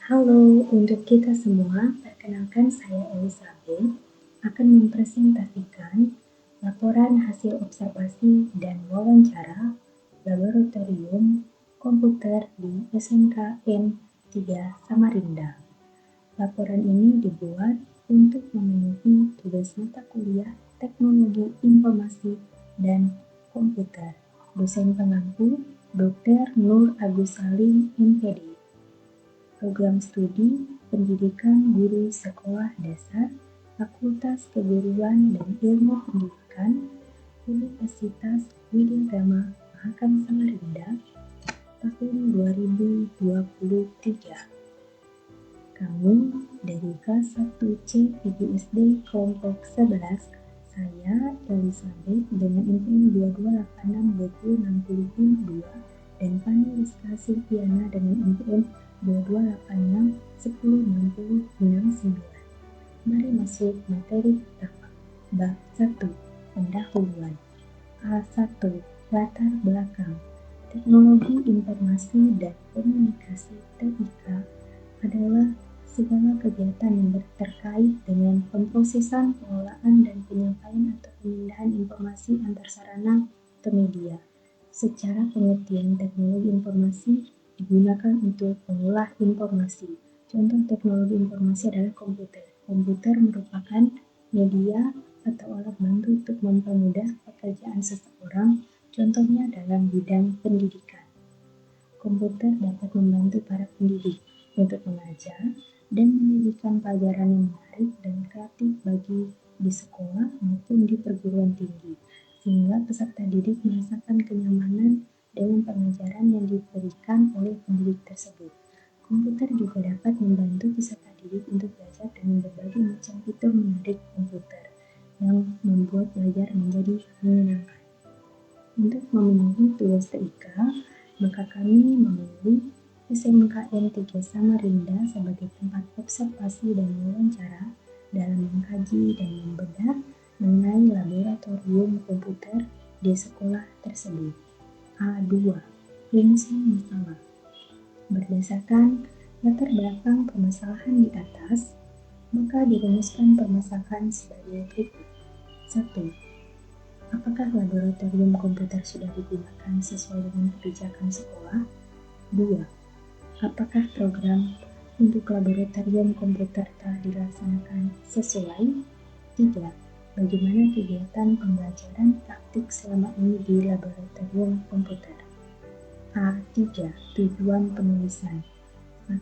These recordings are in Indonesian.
Halo, untuk kita semua, perkenalkan saya Elizabeth akan mempresentasikan laporan hasil observasi dan wawancara laboratorium komputer di SMKN 3 Samarinda. Laporan ini dibuat untuk memenuhi tugas mata kuliah Teknologi Informasi dan Komputer. Dosen pengampu Dr. Nur Agus Salim, MPD. Program Studi Pendidikan Guru Sekolah Dasar, Fakultas Keguruan dan Ilmu Pendidikan, Universitas Widyadharma Mahakam Samarinda, tahun 2023. Kami dari kelas 1C PGSD kelompok 11, saya Elizabeth dengan NPM 22862062 dan Fani Rizka Silviana dengan NPM 2286106069. Mari masuk materi pertama. Bab 1. Pendahuluan. A1. Latar belakang. Teknologi Informasi dan Komunikasi (TIK) adalah segala kegiatan yang terkait dengan pemrosesan, pengolahan, dan penyampaian atau pemindahan informasi antar sarana atau media. Secara pengertian, teknologi informasi digunakan untuk mengolah informasi. Contoh teknologi informasi adalah komputer. Komputer merupakan media atau alat bantu untuk mempermudah pekerjaan seseorang, contohnya dalam bidang pendidikan. Komputer dapat membantu para pendidik untuk mengajar dan menyajikan pelajaran yang menarik dan kreatif bagi di sekolah maupun di perguruan tinggi, sehingga peserta didik merasakan kenyamanan dengan pengajaran yang diberikan oleh pendidik tersebut. Komputer juga dapat membantu peserta didik untuk belajar dengan berbagai macam fitur menarik komputer yang membuat belajar menjadi menyenangkan. Untuk memenuhi tugas TIK, maka kami memilih SMKN 3 Samarinda sebagai tempat observasi dan wawancara dalam mengkaji dan membedah mengenai laboratorium komputer di sekolah tersebut. A2. Rumusan masalah. Berdasarkan latar belakang permasalahan di atas, maka dirumuskan permasalahan sebagai berikut. 1. Apakah laboratorium komputer sudah digunakan sesuai dengan kebijakan sekolah? 2. Apakah program untuk laboratorium komputer telah dilaksanakan sesuai? 3. Bagaimana kegiatan pembelajaran praktik selama ini di laboratorium komputer? A3. Tujuan penulisan. 1.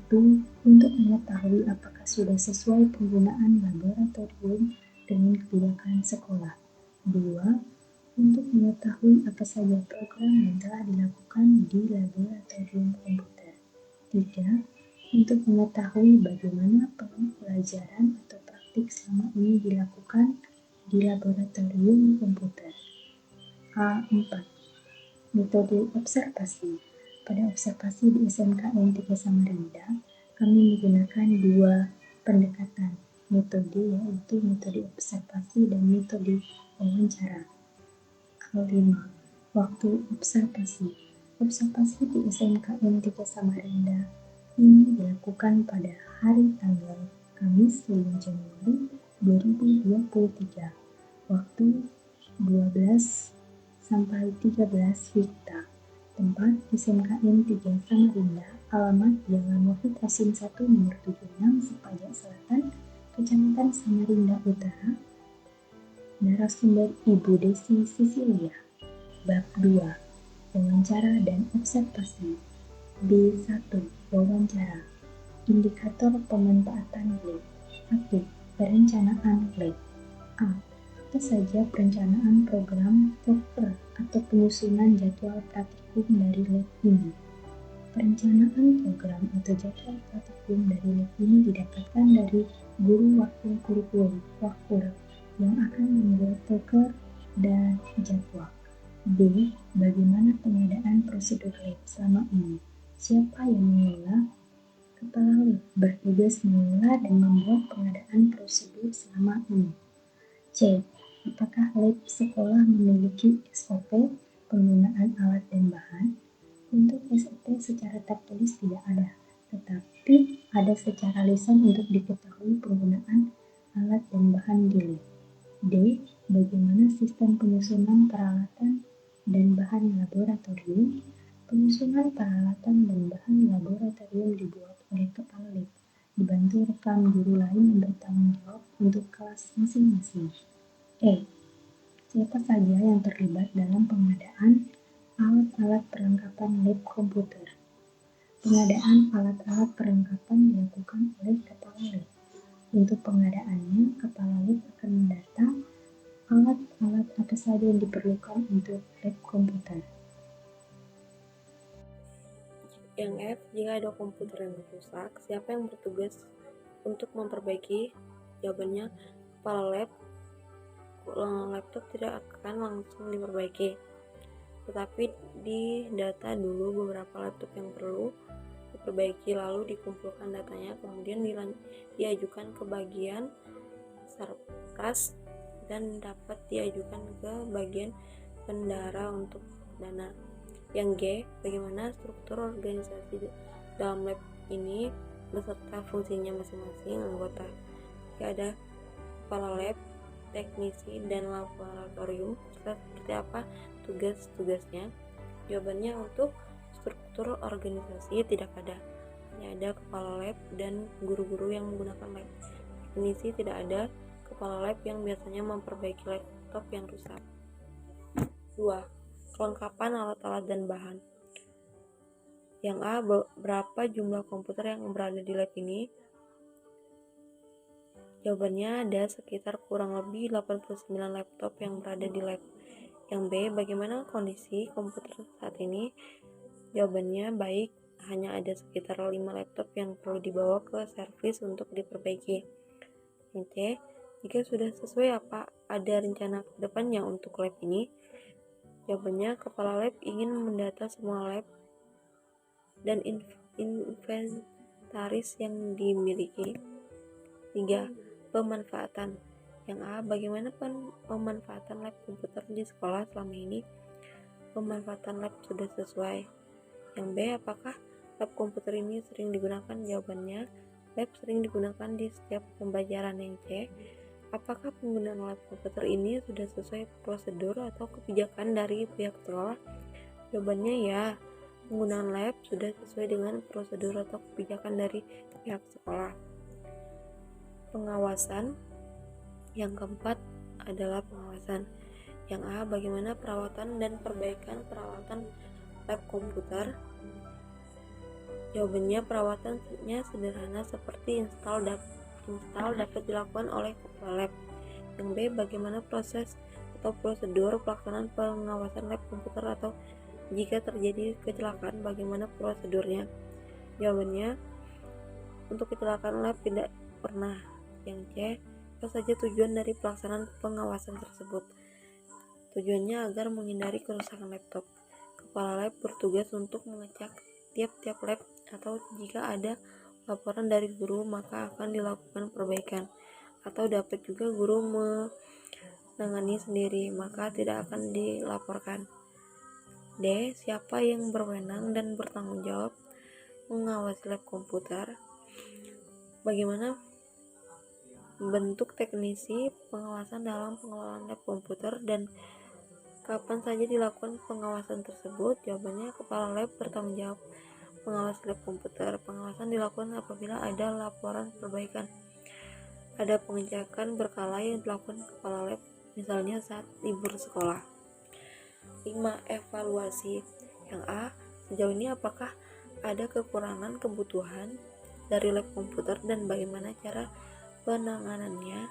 Untuk mengetahui apakah sudah sesuai penggunaan laboratorium dengan kebijakan sekolah. 2. Untuk mengetahui apa saja program yang telah dilakukan di laboratorium komputer. 3. Untuk mengetahui bagaimana pembelajaran atau praktik selama ini dilakukan di laboratorium komputer. A4. Metode observasi. Pada observasi di SMKN 3 Samarinda, kami menggunakan dua pendekatan metode, yaitu metode observasi dan metode wawancara. A5. Waktu observasi. Observasi di SMKN 3 Samarinda ini dilakukan pada hari tanggal Kamis 5 Januari 2023, waktu 12 sampai 13 WITA. Tempat SMKN 3 Samarinda, alamat Jalan Wahid Hasim 1 nomor 76 Sepaja Selatan, Kecamatan Samarinda Utara. Narasumber Ibu Desi Sisilia. Bab 2. Wawancara dan observasi. B1. Wawancara. Indikator pemanfaatan lab. 1. Perencanaan lab. A. Apa saja perencanaan program proker atau penyusunan jadwal praktikum dari lab ini? Perencanaan program atau jadwal praktikum dari lab ini didapatkan dari guru wakil kurikulum (wakur) yang akan membuat proker dan jadwal. B. Bagaimana pengadaan prosedur lab selama ini? Siapa yang mengelola? Kepala lab bertugas mengelola dan membuat pengadaan prosedur selama ini. C. Apakah lab sekolah memiliki SOP penggunaan alat dan bahan? Untuk SOP secara tertulis tidak ada, tetapi ada secara lisan untuk diketahui penggunaan alat dan bahan di lab. D. Bagaimana sistem penyusunan peralatan dan bahan laboratorium? Penyusunan peralatan dan bahan laboratorium dibuat oleh kepala lab, dibantu rekan guru lain yang bertanggung jawab untuk kelas masing-masing. E. Siapa saja yang terlibat dalam pengadaan alat-alat perlengkapan lab komputer? Pengadaan alat-alat perlengkapan dilakukan oleh kepala lab. Untuk pengadaannya, kepala lab akan mendata alat-alat apa saja yang diperlukan untuk lab komputer. Yang F, jika ada komputer yang rusak, siapa yang bertugas untuk memperbaiki? Jawabannya, kepala lab. Laptop tidak akan langsung diperbaiki, tetapi didata dulu beberapa laptop yang perlu diperbaiki, lalu dikumpulkan datanya, kemudian diajukan ke bagian sarkas dan dapat diajukan ke bagian bendara untuk dana. Yang G, bagaimana struktur organisasi dalam lab ini beserta fungsinya masing-masing anggota. Jika ada kepala lab, teknisi, dan laboratorium, seperti apa tugas-tugasnya? Jawabannya, untuk struktur organisasi tidak ada, hanya ada kepala lab dan guru-guru yang menggunakan lab. Teknisi tidak ada, kepala lab yang biasanya memperbaiki laptop yang rusak. 2. Kelengkapan alat-alat dan bahan. Yang A, berapa jumlah komputer yang berada di lab ini? Jawabannya ada sekitar kurang lebih 89 laptop yang berada di lab. Yang B, bagaimana kondisi komputer saat ini? Jawabannya baik, hanya ada sekitar 5 laptop yang perlu dibawa ke servis untuk diperbaiki. Yang C, jika sudah sesuai, apa ada rencana ke depannya untuk lab ini? Jawabannya, kepala lab ingin mendata semua lab dan inventaris yang dimiliki. 3. Pemanfaatan. Yang A, bagaimana pemanfaatan lab komputer di sekolah selama ini? Pemanfaatan lab sudah sesuai. Yang B, apakah lab komputer ini sering digunakan? Jawabannya, lab sering digunakan di setiap pembelajaran. Yang C, apakah penggunaan lab komputer ini sudah sesuai prosedur atau kebijakan dari pihak sekolah? Jawabannya ya, penggunaan lab sudah sesuai dengan prosedur atau kebijakan dari pihak sekolah. Pengawasan. Yang keempat adalah pengawasan. Yang A, bagaimana perawatan dan perbaikan peralatan lab komputer? Jawabannya, perawatannya sederhana seperti install dapat dilakukan oleh kepala lab. Yang B, bagaimana proses atau prosedur pelaksanaan pengawasan lab komputer, atau jika terjadi kecelakaan bagaimana prosedurnya? Jawabannya, untuk kecelakaan lab tidak pernah. Yang C, apa saja tujuan dari pelaksanaan pengawasan tersebut? Tujuannya agar menghindari kerusakan laptop. Kepala lab bertugas untuk mengecek tiap-tiap lab, atau jika ada laporan dari guru maka akan dilakukan perbaikan, atau dapat juga guru menangani sendiri maka tidak akan dilaporkan. D, siapa yang berwenang dan bertanggung jawab mengawasi lab komputer? Bagaimana bentuk teknisi pengawasan dalam pengelolaan lab komputer dan kapan saja dilakukan pengawasan tersebut? Jawabannya, kepala lab bertanggung jawab mengawasi lab komputer. Pengawasan dilakukan apabila ada laporan perbaikan. Ada pengecekan berkala yang dilakukan kepala lab, misalnya saat libur sekolah. 5. Evaluasi. Yang A, sejauh ini apakah ada kekurangan kebutuhan dari lab komputer dan bagaimana cara penanganannya?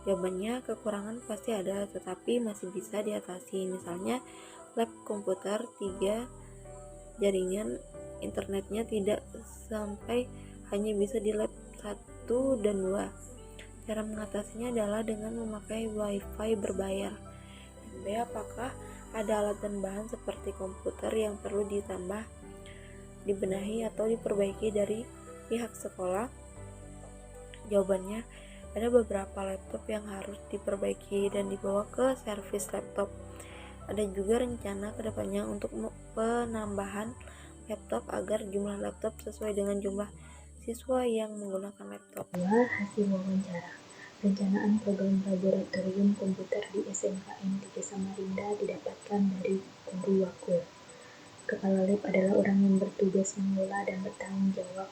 Jawabannya, kekurangan pasti ada, tetapi masih bisa diatasi. Misalnya, lab komputer 3 jaringan internetnya tidak sampai, hanya bisa di lab 1 dan 2. Cara mengatasinya adalah dengan memakai wifi berbayar. Yang B, apakah ada alat dan bahan seperti komputer yang perlu ditambah, dibenahi, atau diperbaiki dari pihak sekolah? Jawabannya, ada beberapa laptop yang harus diperbaiki dan dibawa ke servis laptop. Ada juga rencana kedepannya untuk penambahan laptop agar jumlah laptop sesuai dengan jumlah siswa yang menggunakan laptop. Hasil wawancara. Perencanaan program laboratorium komputer di SMKN 3 Samarinda didapatkan dari Guru Wakul. Kepala lab adalah orang yang bertugas mengelola dan bertanggung jawab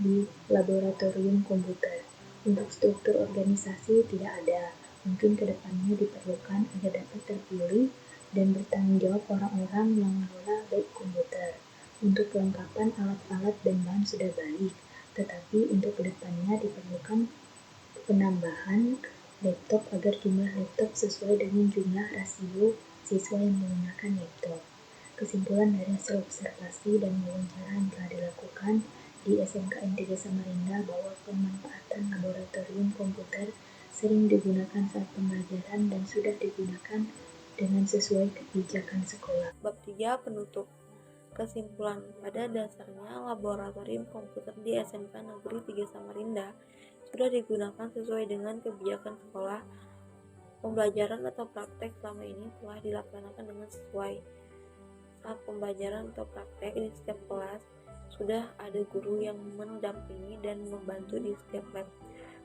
di laboratorium komputer. Untuk struktur organisasi tidak ada. Mungkin kedepannya diperlukan agar dapat terpilih dan bertanggung jawab orang-orang yang mengelola lab komputer. Untuk kelengkapan alat-alat dan bahan sudah baik, tetapi untuk kedepannya diperlukan penambahan laptop agar jumlah laptop sesuai dengan jumlah rasio siswa yang menggunakan laptop. Kesimpulan dari hasil observasi dan wawancara yang telah dilakukan di SMKN 3 Samarinda bahwa pemanfaatan laboratorium komputer sering digunakan saat pembelajaran dan sudah digunakan dengan sesuai kebijakan sekolah. Bab 3 penutup. Kesimpulan, pada dasarnya laboratorium komputer di SMK Negeri 3 Samarinda sudah digunakan sesuai dengan kebijakan sekolah. Pembelajaran atau praktek selama ini telah dilaksanakan dengan sesuai. Saat pembelajaran atau praktek di setiap kelas, sudah ada guru yang mendampingi dan membantu di setiap lab.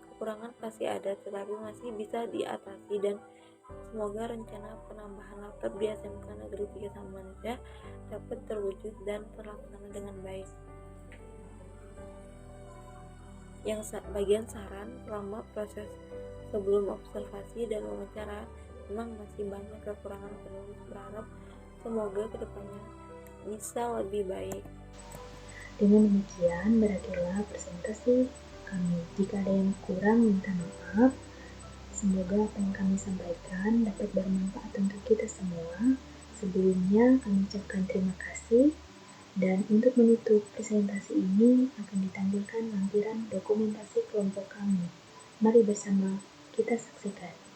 Kekurangan pasti ada, tetapi masih bisa diatasi dan semoga rencana penambahan laptop di SMK Negeri 3 Samarinda dapat terwujud dan terlaksana dengan baik. Yang bagian saran, selama proses sebelum observasi dan wawancara memang masih banyak kekurangan. Penulis berharap semoga kedepannya bisa lebih baik. Dengan demikian berakhirlah presentasi kami. Jika ada yang kurang, minta maaf. Semoga apa yang kami sampaikan dapat bermanfaat untuk kita semua. Sebelumnya kami ucapkan terima kasih. Dan untuk menutup presentasi ini akan ditampilkan lampiran dokumentasi kelompok kami. Mari bersama kita saksikan.